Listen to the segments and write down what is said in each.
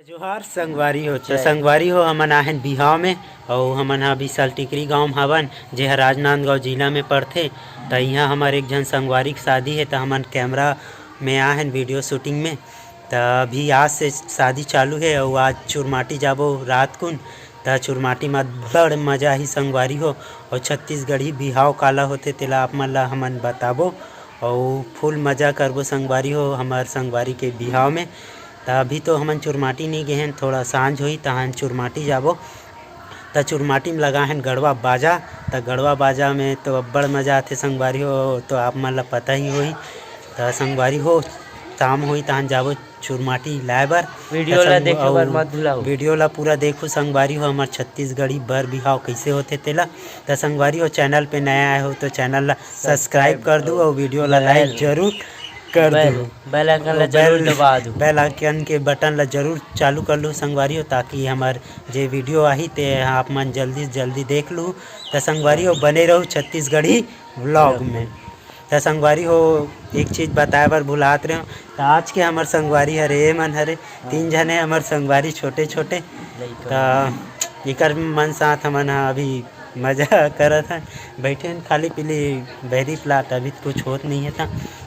जोहार संगवारी हो तो संगवारी हो हमन आहन बिहाव में और हमन हा विशाल टिकरी गांव में हवन जे हर राजनांदगांव जिला में पड़थे। तो यहाँ हमारे एक जन संगवारी की शादी है तो हमन कैमरा में आहन वीडियो शूटिंग में। तो अभी आज से शादी चालू है और आज चुरमाटी जाबो रात कुन। तो चुरमाटी में बड़ मजा ही संगवारी हो और छत्तीसगढ़ी बिहाव काला होते तेला आप मन ला हमन बताबो और फुल मजा करबो संगवारी हो हमार संगवारी के बिहाव में। तो अभी तो हमन चुरमाटी नहीं गए हैं, थोड़ा सांझ हुई तो हम चुरमाटी जाबो। तो चुरमाटी में लगा है गड़वा बाजा। तो गड़वा बाजा में तो बड़ मज़ा आते संगवारी हो, तो आप मन ला पता ही होई। तो संगवारी हो शाम हुई तो हम जाबो चुरमाटी लाए बर। वीडियो ला देखे बर मत भुलाओ, वीडियो ला पूरा देखो संगवारी हो हमार छत्तीसगढ़ी बर बिहाव कैसे होते तेला। तो संगवारी हो चैनल पे नया आए हो तो चैनल ला सब्सक्राइब कर दो और वीडियो ला लाइक जरूर कर दो। बेल आइकन ला जरूर दबा दो, बेल आइकन के बटन ला जरूर चालू कर लो संगवारी हो, ताकि हमार जे वीडियो आही ते आप मन जल्दी से जल्दी देख लो। तो संगवारी हो बने रहो छत्तीसगढ़ी व्लॉग में। तो संगवारी हो एक चीज़ बताए बर भुलात रहे हो, तो आज के हमार संगवारी हरे मन हरे 3 जने हमार संगवारी छोटे छोटे। तो एकर मन साथ हमन अभी मज़ा करत हैं, बैठे हैं खाली पीली बहरी प्लाट। अभी कुछ होत नहीं है था।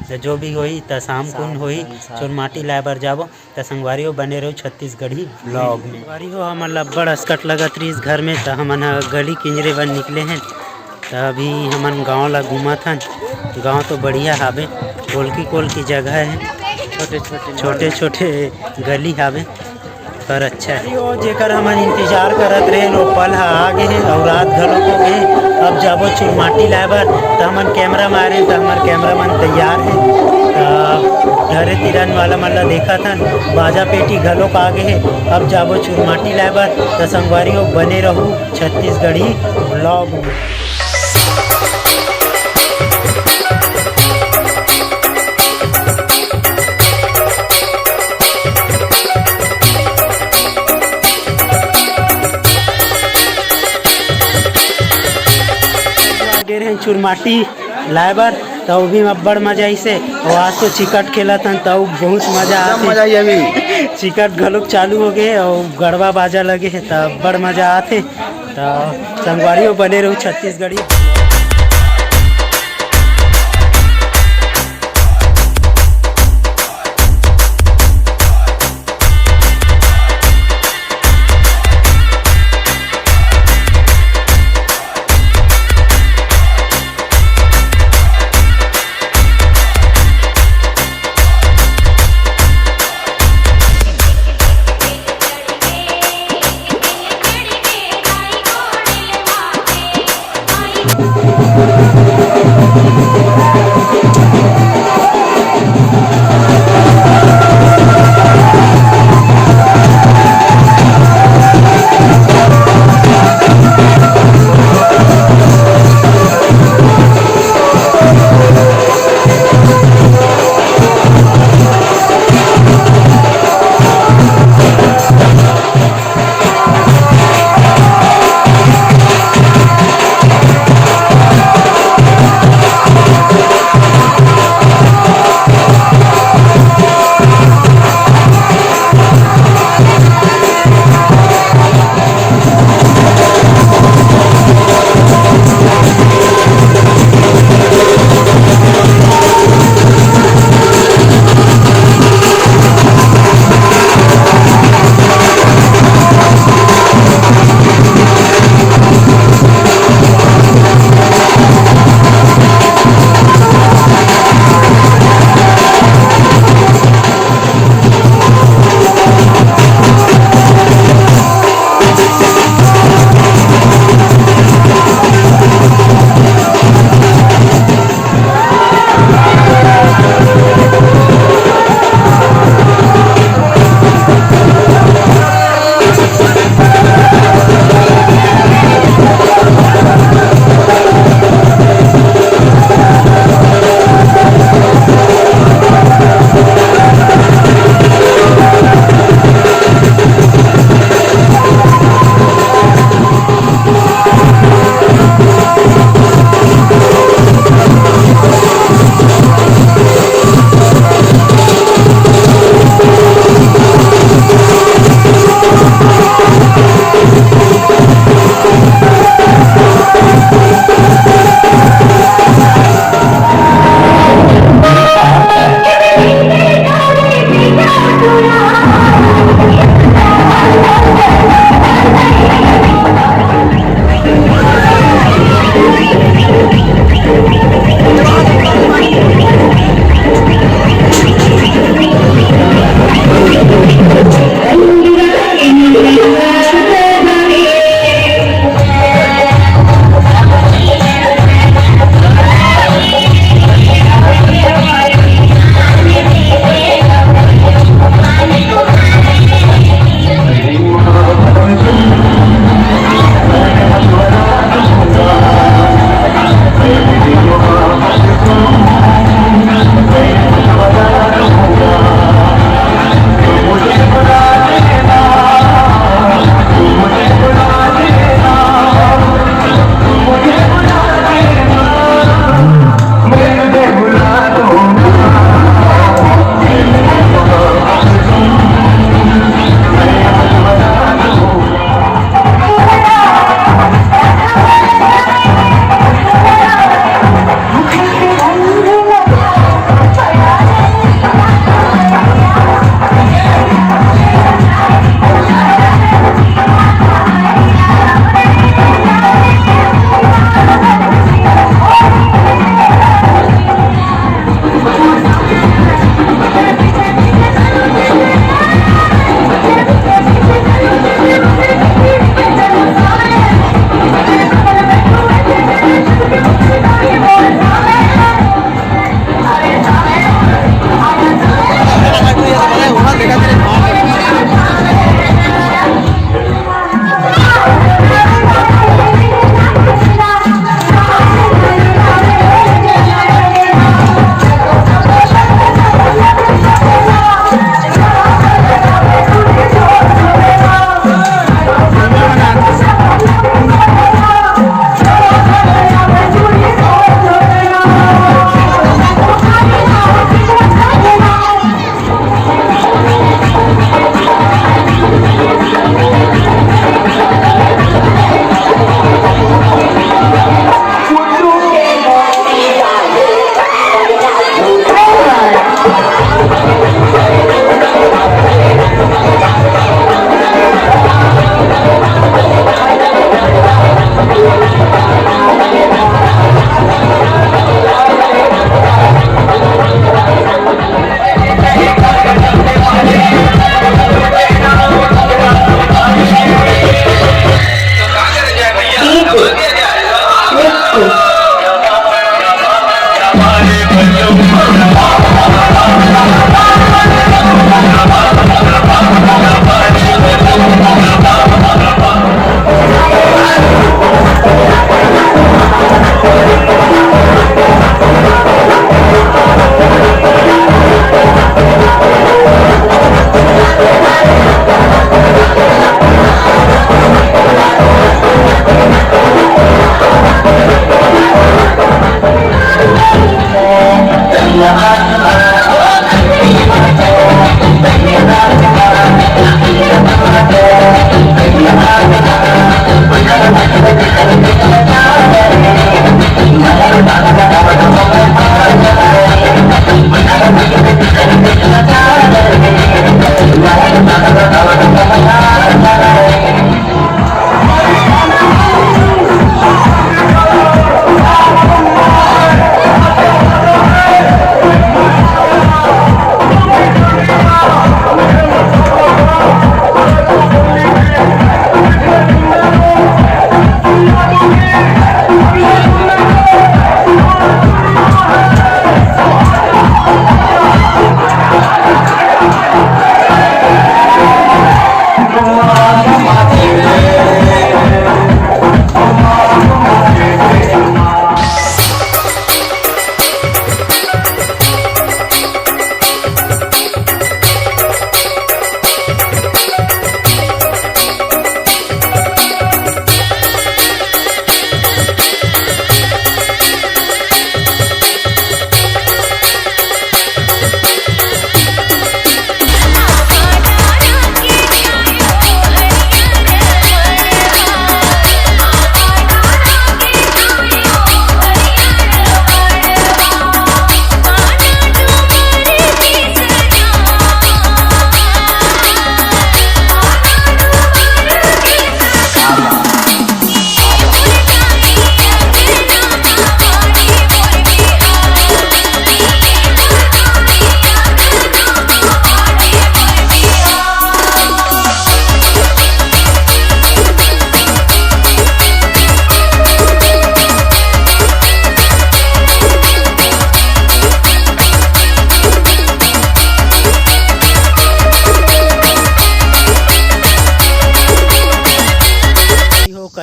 तो जो भी होई तो शाम कुन होई चुरमाटी लाए बर जाबो। तो संगवारी हो बने रहो छत्तीसगढ़ी ब्लॉग में। संगवारी हो हमन ला बड़ अस्कट लगत रही इस घर में। तो हमन गली किंजरे बर निकले हैं। तो अभी हमन गांव ला घूमत हन। गांव तो बढ़िया हावे, कोल की जगह है, छोटे छोटे गली हावे पर अच्छा है। जेकर हमन इंतजार करत रहे लो पल हा आगे है और रात घलो को गए। अब जाबो चुरमाटी लाए बर। तो हमन कैमरा मारे तो हमार कैमरा मन तैयार है। घरे तिरन वाला मन ला देखा था बाजा पेटी घलो का आगे है। अब जाबो चुरमाटी लाए बर। तो संगवारी हो बने रहू छत्तीसगढ़ी ब्लॉग में। चुरमाटी लाए बर तो भी बड़ मजा ऐसे। और आज तो चिकट खेला था तो बहुत मजा आते। अभी चिकट घलोक चालू हो गए और गड़वा बाजा लगे है तो बड़ मजा आते। तो संगवारी हो बने रहो छत्तीसगढ़ी।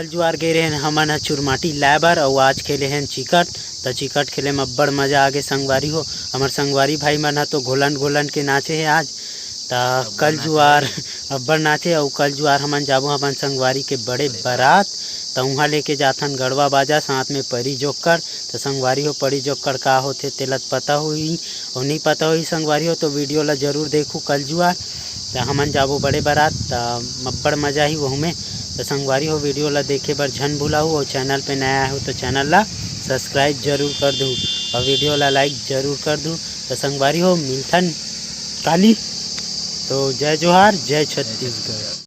कल जुआर गए रहे हमन ह चुरमाटी लाबर और आज खेले हैं चिकट। तो चिकट खेले में अब्बड़ मजा आगे संगवारी हो। हमार संगवारी भाई मन ह तो घोलन घोलन के नाचे है आज। तो कल जुआर अब्बड़ नाचे और कल जुआर हमन जाबो हमन संगवारी के बड़े बारात। तो वहाँ लेके जाथन गड़वा बाजा साथ में परी जोकर। तो संगवारी हो परी जोकर का होते तेला पता हुई और नहीं पता हुई संगवारी हो तो वीडियो ला जरूर देखू कल जुआर। तो हमन जाबो बड़े बारात तो अब्बड़ मजा ही वहू में। तो संगवारी हो वीडियो ला देखे बर झन भुलाऊ और चैनल पे नया हो तो चैनल ला सब्सक्राइब जरूर कर दूँ और वीडियो ला लाइक जरूर कर दूँ। तो संगवारी हो मिलथन काली। तो जय जोहार जय छत्तीसगढ़।